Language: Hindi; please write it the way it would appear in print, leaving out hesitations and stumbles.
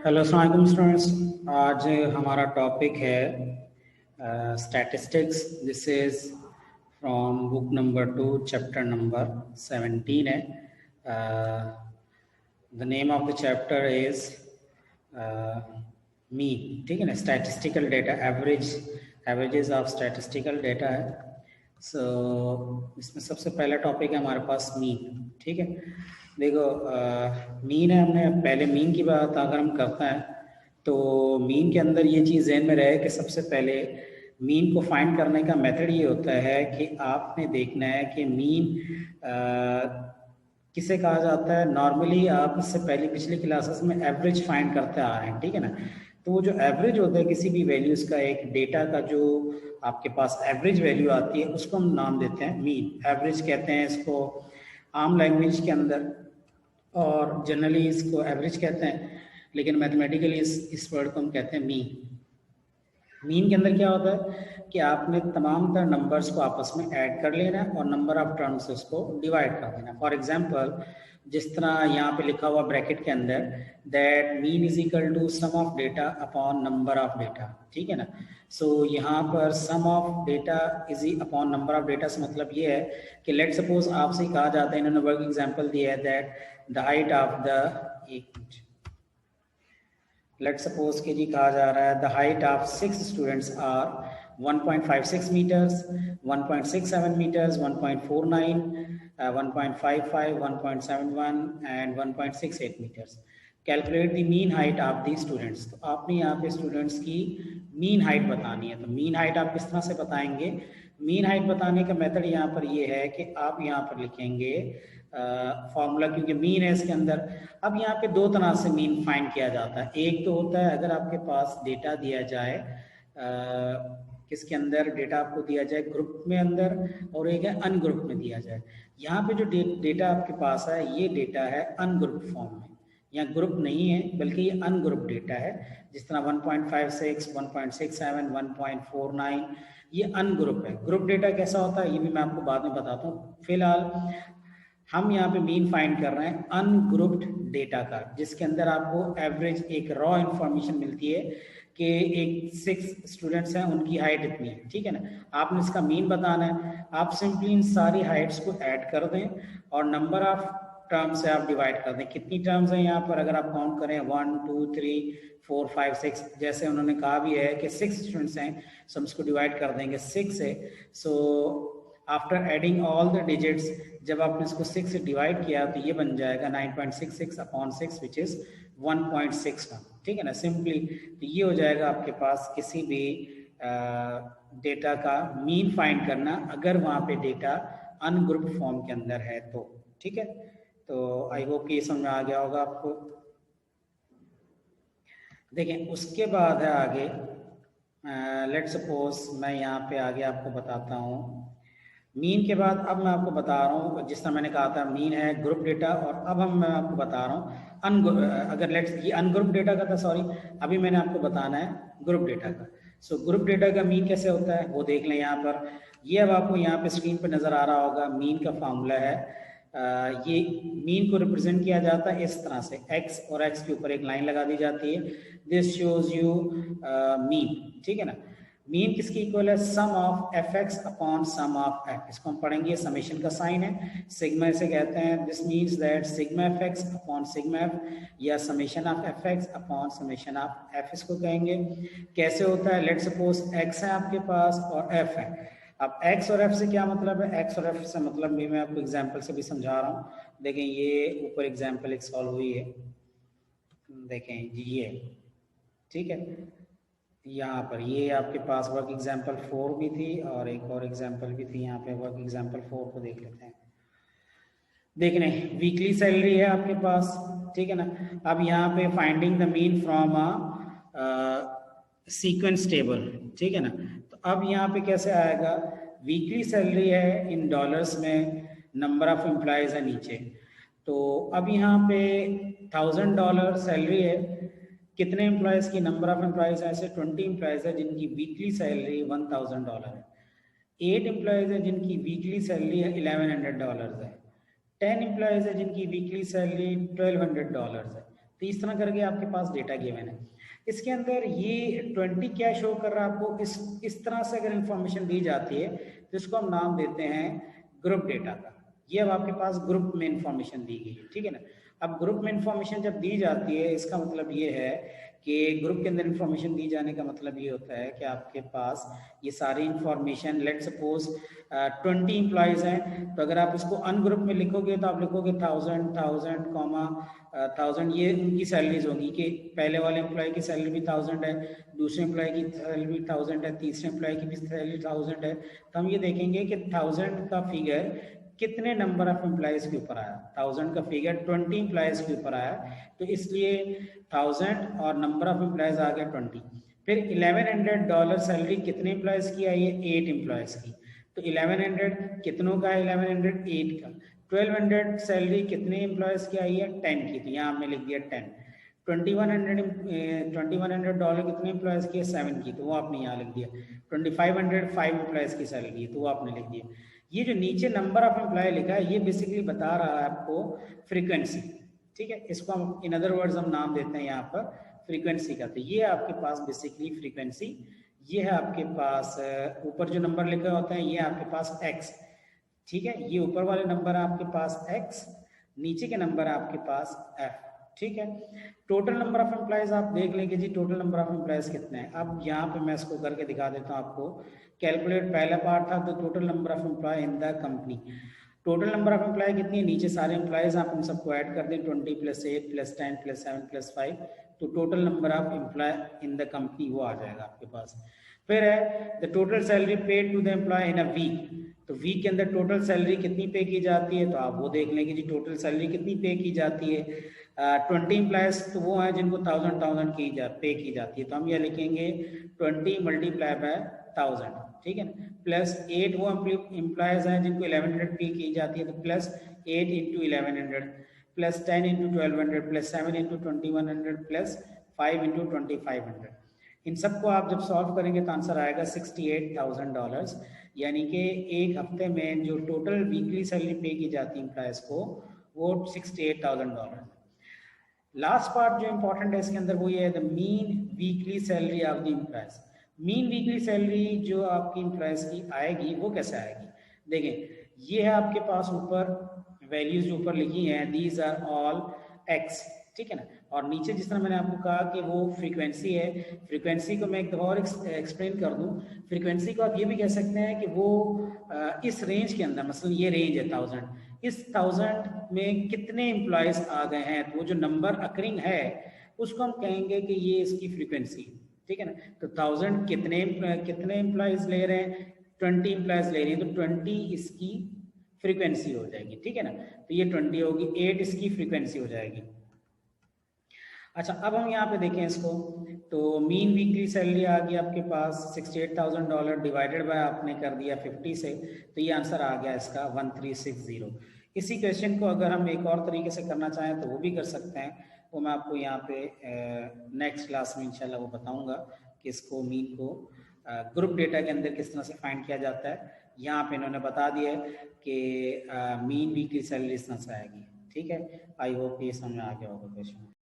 हेलो अस्सलाम वालेकुम स्टूडेंट्स। आज हमारा टॉपिक है statistics. This is from book number 2 chapter number 17 है। The name of the chapter is mean. ठीक है ना, statistical data, averages of statistical data है। सो इसमें सबसे पहला टॉपिक है हमारे पास मीन। ठीक है, देखो मीन है, हमने पहले मीन की बात अगर हम करते हैं तो मीन के अंदर ये चीज़ ज़हन में रहे कि सबसे पहले मीन को फाइंड करने का मेथड ये होता है कि आपने देखना है कि मीन किसे कहा जाता है। नॉर्मली आप इससे पहले पिछली क्लासेस में एवरेज फाइंड करते आ रहे हैं, ठीक है ना। तो वो जो एवरेज होता है किसी भी वैल्यूज़ का, एक डेटा का जो आपके पास एवरेज वैल्यू आती है उसको हम नाम देते हैं मीन। एवरेज कहते हैं इसको आम लैंग्वेज के अंदर, और जनरली इसको एवरेज कहते हैं, लेकिन मैथमेटिकली इस वर्ड को हम कहते हैं मीन। मीन के अंदर क्या होता है कि आपने तमाम तरह नंबर्स को आपस में ऐड कर लेना है और नंबर ऑफ टर्म्स से उसको डिवाइड कर देना। फॉर एग्जांपल, जिस तरह यहाँ पे लिखा हुआ ब्रैकेट के अंदर that mean is equal to sum of data upon number of data, ठीक है ना। सो यहाँ पर sum of data is upon number of data से मतलब ये है कि लेट सपोज आपसे कहा जाता है, इन्होंने वर्क एग्जाम्पल दिया है that the height of the, एक मिनट, लेट सपोज कि जी कहा जा रहा है the height of 6 students are 1.56 meters, 1.67 meters, 1.49, 1.55, 1.71 and 1.68 meters. Calculate the mean height of the students. तो आपने यहाँ पे स्टूडेंट्स की मीन हाइट बतानी है। तो मीन हाइट आप किस तरह से बताएंगे? मीन हाइट बताने का मेथड यहाँ पर ये है कि आप यहाँ पर लिखेंगे फॉर्मूला, क्योंकि मीन है इसके अंदर। अब यहाँ पे दो तरह से मीन फाइंड किया जाता है। एक तो होता है अगर आपके पास डेटा दिया जाए, किसके अंदर डेटा आपको दिया जाए, ग्रुप में अंदर, और एक है अनग्रुप में दिया जाए। यहाँ पे जो डेटा आपके पास है ये डेटा है अनग्रुप फॉर्म में, यहाँ ग्रुप नहीं है बल्कि ये अनग्रुप डेटा है। जिस तरह 1.56, 1.67, 1.49 ये अनग्रुप है। ग्रुप डेटा कैसा होता है ये भी मैं आपको बाद में बताता हूँ। फिलहाल हम यहाँ पे मीन फाइंड कर रहे हैं अनग्रुप्ड डेटा का, जिसके अंदर आपको एवरेज एक रॉ इंफॉर्मेशन मिलती है कि एक 6 स्टूडेंट्स हैं, उनकी हाइट इतनी है, ठीक है ना। आपने इसका मीन बताना है। आप सिंपली इन सारी हाइट्स को ऐड कर दें और नंबर ऑफ टर्म से आप डिवाइड कर दें। कितनी टर्म्स हैं यहाँ पर अगर आप काउंट करें 1 2 3 4 5 6, जैसे उन्होंने कहा भी है कि 6 स्टूडेंट्स हैं, सो हम इसको डिवाइड कर देंगे 6 से। So after adding all the digits, जब आपने इसको 6 से डिवाइड किया तो ये बन जाएगा 9.66 अपॉन 6 विच इज 1.61, ठीक है ना। सिंपली तो ये हो जाएगा आपके पास किसी भी डेटा का मीन फाइंड करना, अगर वहाँ पे डेटा अनग्रुप फॉर्म के अंदर है तो, ठीक है। तो आई होप कि ये समझ में आ गया होगा आपको। देखें उसके बाद है आगे, लेट सपोज मैं यहाँ पे आगे आपको बताता हूँ मीन के बाद। अब मैं आपको बता रहा हूँ, जिस तरह मैंने कहा था मीन है ग्रुप डेटा, और अब मैं आपको बता रहा हूँ अगर लेट्स ये अनग्रुप डेटा का था, सॉरी, अभी मैंने आपको बताना है ग्रुप डेटा का। सो ग्रुप डेटा का मीन कैसे होता है वो देख लें यहाँ पर। ये अब आपको यहाँ पे स्क्रीन पर नजर आ रहा होगा। मीन का फॉर्मूला है, ये मीन को रिप्रेजेंट किया जाता है इस तरह से, एक्स और एक्स के ऊपर एक लाइन लगा दी जाती है। दिस शोज यू मीन, ठीक है ना। मीन किसकी इक्वल है? Sum of F X upon sum of F. इसको हम पढ़ेंगे, समेशन का साइन है, सिग्मा इसे कहते हैं। This means that sigma F X upon sigma F, या summation of F X upon summation of F इसको कहेंगे। कैसे होता है? लेट सपोज एक्स है आपके पास और एफ है। अब एक्स और एफ से क्या मतलब है? एक्स और एफ से मतलब भी मैं आपको एग्जाम्पल से भी समझा रहा हूँ। देखें ये ऊपर एग्जाम्पल एक सॉल्व हुई है, देखें ये, ठीक है। यहाँ पर ये आपके पास वर्क एग्जाम्पल 4 भी थी और एक और एग्जाम्पल भी थी। यहाँ पे वर्क एग्जाम्पल 4 को देख लेते हैं। देख रहे हैं वीकली सैलरी है आपके पास, ठीक है ना। अब यहाँ पे finding the mean from sequence table, ठीक है ना। तो अब यहाँ पे कैसे आएगा? वीकली सैलरी है इन डॉलर्स में, नंबर ऑफ एम्प्लॉयज है नीचे। तो अब यहाँ पे $1000 सैलरी है। कितने एम्प्लॉयज की? नंबर ऑफ एम्प्लॉयज है ऐसे 20 एम्प्लॉयज है जिनकी वीकली सैलरी $1000 है। 8 एम्प्लॉयज है जिनकी वीकली सैलरी है $1100 है। 10 एम्प्लॉयज है जिनकी वीकली सैलरी $1200 है। तो तो इस तरह करके आपके पास डेटा गिवन है। इसके अंदर ये 20 क्या शो कर रहा है आपको, इस तरह से अगर इंफॉर्मेशन दी जाती है तो इसको हम नाम देते हैं ग्रुप डेटा का। ये अब आपके पास ग्रुप में इंफॉर्मेशन दी गई है, ठीक है ना। अब ग्रुप में इंफॉर्मेशन जब दी जाती है, इसका मतलब ये है कि ग्रुप के अंदर इंफॉर्मेशन दी जाने का मतलब ये होता है कि आपके पास ये सारी इंफॉर्मेशन, लेट सपोज 20 एम्प्लॉयज हैं, तो अगर आप इसको अनग्रुप में लिखोगे तो आप लिखोगे 1000 कॉमा 1000, ये उनकी सैलरीज होंगी कि पहले वाले एम्प्लॉय की सैलरी भी 1000 है, दूसरे एम्प्लॉय की सैलरी भी 1000 है, तीसरे एम्प्लॉय की भी सैलरी 1000 है। तो हम ये देखेंगे कि 1000 का फिगर कितने नंबर ऑफ एम्प्लॉयज के ऊपर आया। 1000 का फिगर 20 एम्प्लॉयज के ऊपर आया, तो इसलिए 1000 और नंबर ऑफ एम्प्लॉयज आ गया 20। फिर $1100 सैलरी कितने एम्प्लॉयज की आई है, 8 एम्प्लॉयज की। तो 1100 कितनों का है, 1100 8 का। 1200 सैलरी कितने एम्प्लॉयज की आई है, 10 की, तो यहाँ हमने लिख दिया 10। $2100 कितने एम्प्लॉयज की है, 7 की, तो वो आपने यहाँ लिख दिया। 2500 5 एम्प्लॉयज की सैलरी, तो वो आपने लिख दिया। ये जो नीचे नंबर ऑफ एम्प्लॉय लिखा है, ये बेसिकली बता रहा है आपको फ्रीक्वेंसी, ठीक है। इसको हम इन अदर वर्ड्स हम नाम देते हैं यहाँ पर फ्रीक्वेंसी का। तो ये आपके पास बेसिकली फ्रीक्वेंसी, ये है आपके पास ऊपर जो नंबर लिखा होता है ये आपके पास x, ठीक है। ये ऊपर वाले नंबर आपके पास x, नीचे के नंबर आपके पास f, ठीक है। टोटल नंबर ऑफ एम्प्लॉयज आप देख लेंगे जी, टोटल नंबर ऑफ एम्प्लॉयज कितने हैं। अब यहाँ पे मैं इसको करके दिखा देता हूँ आपको। कैलकुलेट पहला पार्ट था, तो total number of employ in the company. Total number of employ कितनी है, नीचे सारे एम्प्लॉयज आप इन सबको ऐड कर दें, 20 + 8 + 10 + 7 + 5, तो total number of employ in the company वो आ जाएगा आपके पास। फिर है the total salary paid to the employ in a week, तो वीक के अंदर टोटल सैलरी कितनी पे की जाती है, तो आप वो देख लेंगे जी टोटल सैलरी कितनी पे की जाती है। 20 एम्प्लॉयज तो वो हैं जिनको 1000 पे की जाती है, तो हम ये लिखेंगे 20 × 1000, ठीक है ना। प्लस 8 वो एम्प्लॉयज हैं जिनको 1100 पे की जाती है, तो प्लस 8 × 1100, प्लस 10 × 1200, प्लस 7 × 2100, प्लस 5 × 2500। इन सबको आप जब सॉल्व करेंगे तो आंसर आएगा $68,000, यानी कि एक हफ्ते में जो टोटल वीकली सैलरी पे की जाती है एम्प्लॉयज को, वो $68,000। लास्ट पार्ट जो इंपॉर्टेंट है इसके अंदर वो ये है the mean weekly salary of the employees. Mean weekly salary जो आपकी एम्प्लॉयज की आएगी वो कैसे आएगी, देखें ये है आपके पास ऊपर वैल्यूज जो ऊपर लिखी हैं, दीज आर ऑल एक्स, ठीक है ना। और नीचे जिस तरह मैंने आपको कहा कि वो फ्रीक्वेंसी है, फ्रीक्वेंसी को मैं एक दफा और एक्सप्लेन कर दूं। फ्रीक्वेंसी को आप ये भी कह सकते हैं कि वो इस रेंज के अंदर, मसलन ये रेंज है 1000, इस 1000 में कितने एम्प्लॉयज आ गए हैं, तो वो जो नंबर अकरिंग है उसको हम कहेंगे कि ये इसकी फ्रीक्वेंसी, ठीक है ना। तो 1000 कितने एम्प्लॉयज ले रहे हैं, 20 एम्प्लॉयज ले रही है, तो 20 इसकी फ्रीक्वेंसी हो जाएगी, ठीक है ना। तो ये 20 होगी, 8 इसकी फ्रीक्वेंसी हो जाएगी। अच्छा, अब हम यहाँ पे देखें इसको, तो मीन वीकली सैलरी आ गई आपके पास $68,000 डिवाइडेड बाय आपने कर दिया 50 से, तो ये आंसर आ गया इसका 1360। इसी क्वेश्चन को अगर हम एक और तरीके से करना चाहें तो वो भी कर सकते हैं, वो मैं आपको यहाँ पे नेक्स्ट क्लास में इंशाल्लाह वो बताऊंगा कि इसको मीन को ग्रुप डेटा के अंदर किस तरह से फाइंड किया जाता है। यहाँ पे इन्होंने बता दिया है कि मीन वीकली सैलरी इस तरह से आएगी, ठीक है। आई होप ये समझ में आ गया होगा क्वेश्चन।